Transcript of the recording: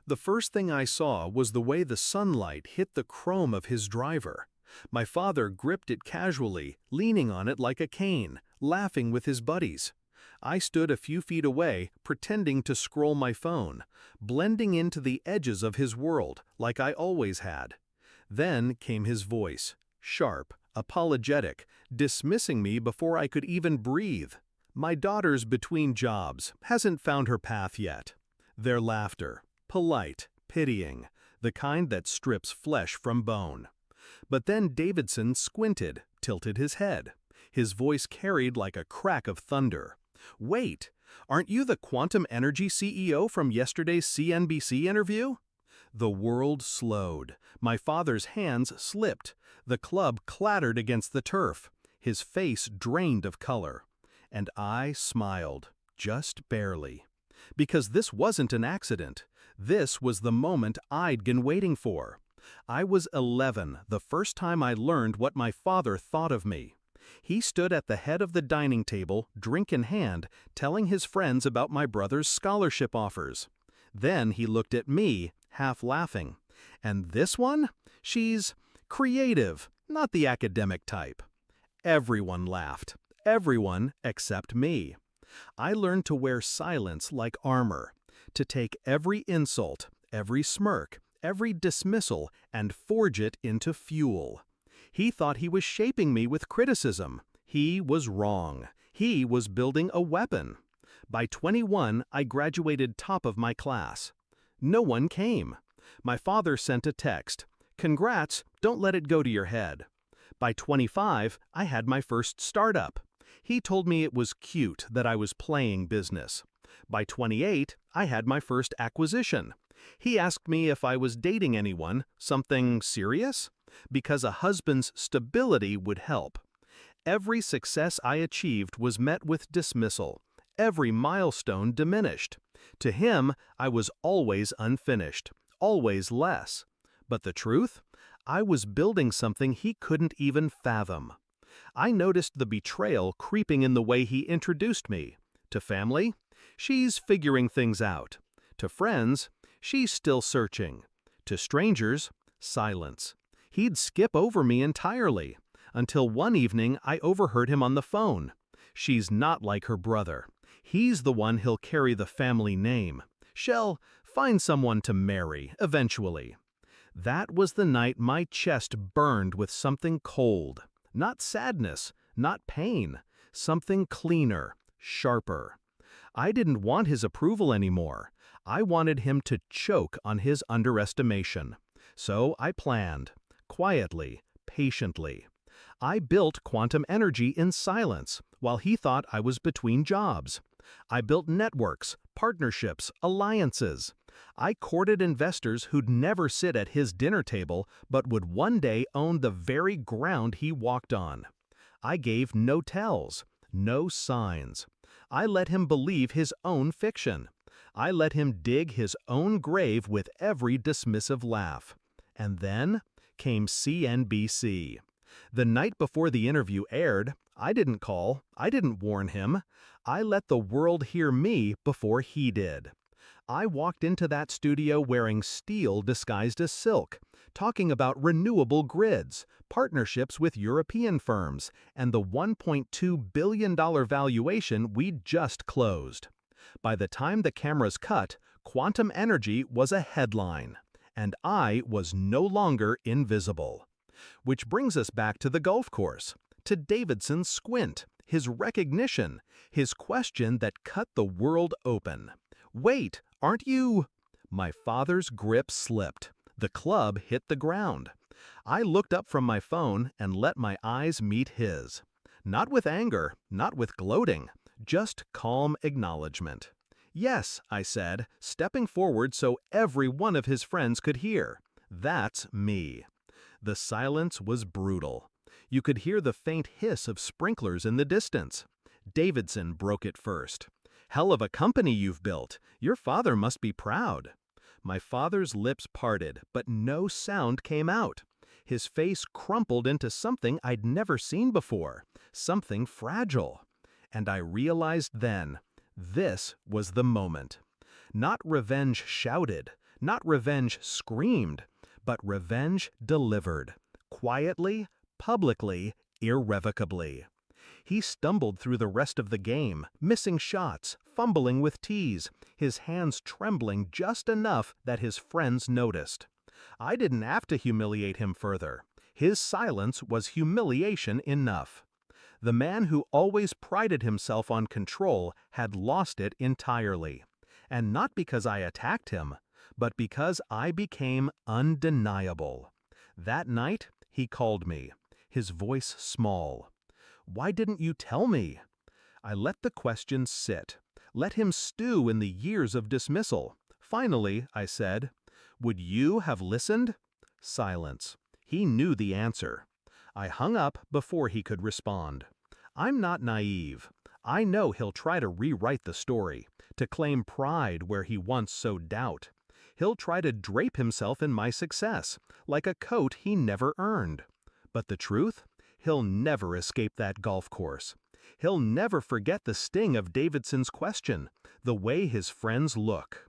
The first thing I saw was the way the sunlight hit the chrome of his driver. My father gripped it casually, leaning on it like a cane, laughing with his buddies. I stood a few feet away, pretending to scroll my phone, blending into the edges of his world, like I always had. Then came his voice, sharp, apologetic, dismissing me before I could even breathe. My daughter's between jobs, hasn't found her path yet. Their laughter, polite, pitying, the kind that strips flesh from bone. But then Davidson squinted, tilted his head. His voice carried like a crack of thunder. "Wait, aren't you the quantum energy CEO from yesterday's CNBC interview?" The world slowed. My father's hands slipped. The club clattered against the turf. His face drained of color. And I smiled, just barely. Because this wasn't an accident. This was the moment I'd been waiting for. I was 11 the first time I learned what my father thought of me. He stood at the head of the dining table, drink in hand, telling his friends about my brother's scholarship offers. Then he looked at me, half laughing. "And this one? She's creative, not the academic type." Everyone laughed. Everyone except me. I learned to wear silence like armor, to take every insult, every smirk, every dismissal, and forge it into fuel. He thought he was shaping me with criticism. He was wrong. He was building a weapon. By 21, I graduated top of my class. No one came. My father sent a text. "Congrats, don't let it go to your head." By 25, I had my first startup. He told me it was cute that I was playing business. By 28, I had my first acquisition. He asked me if I was dating anyone, something serious, because a husband's stability would help. Every success I achieved was met with dismissal. Every milestone diminished. To him, I was always unfinished, always less. But the truth? I was building something he couldn't even fathom. I noticed the betrayal creeping in the way he introduced me. To family, she's figuring things out. To friends, she's still searching. To strangers, silence. He'd skip over me entirely. Until one evening I overheard him on the phone. "She's not like her brother. He's the one who'll carry the family name. She'll find someone to marry, eventually." That was the night my chest burned with something cold. Not sadness, not pain. Something cleaner, sharper. I didn't want his approval anymore. I wanted him to choke on his underestimation. So I planned. Quietly, patiently. I built quantum energy in silence, while he thought I was between jobs. I built networks, partnerships, alliances. I courted investors who'd never sit at his dinner table, but would one day own the very ground he walked on. I gave no tells, no signs. I let him believe his own fiction. I let him dig his own grave with every dismissive laugh. And then came CNBC. The night before the interview aired, I didn't call, I didn't warn him. I let the world hear me before he did. I walked into that studio wearing steel disguised as silk, talking about renewable grids, partnerships with European firms, and the $1.2 billion valuation we'd just closed. By the time the cameras cut, quantum energy was a headline, and I was no longer invisible. Which brings us back to the golf course, to Davidson's squint, his recognition, his question that cut the world open. "Wait, aren't you—" My father's grip slipped. The club hit the ground. I looked up from my phone and let my eyes meet his. Not with anger, not with gloating, just calm acknowledgement. "Yes," I said, stepping forward so every one of his friends could hear. "That's me." The silence was brutal. You could hear the faint hiss of sprinklers in the distance. Davidson broke it first. "Hell of a company you've built. Your father must be proud." My father's lips parted, but no sound came out. His face crumpled into something I'd never seen before, something fragile. And I realized then, this was the moment. Not revenge shouted, Not revenge screamed, but revenge delivered. Quietly, publicly, irrevocably. He stumbled through the rest of the game, missing shots, fumbling with tees, his hands trembling just enough that his friends noticed. I didn't have to humiliate him further. His silence was humiliation enough. The man who always prided himself on control had lost it entirely. And not because I attacked him, but because I became undeniable. That night, he called me, his voice small. "Why didn't you tell me?" I let the question sit, let him stew in the years of dismissal. Finally, I said, "Would you have listened?" Silence. He knew the answer. I hung up before he could respond. I'm not naive. I know he'll try to rewrite the story, to claim pride where he once sowed doubt. He'll try to drape himself in my success, like a coat he never earned. But the truth? He'll never escape that golf course. He'll never forget the sting of Davidson's question, the way his friends look.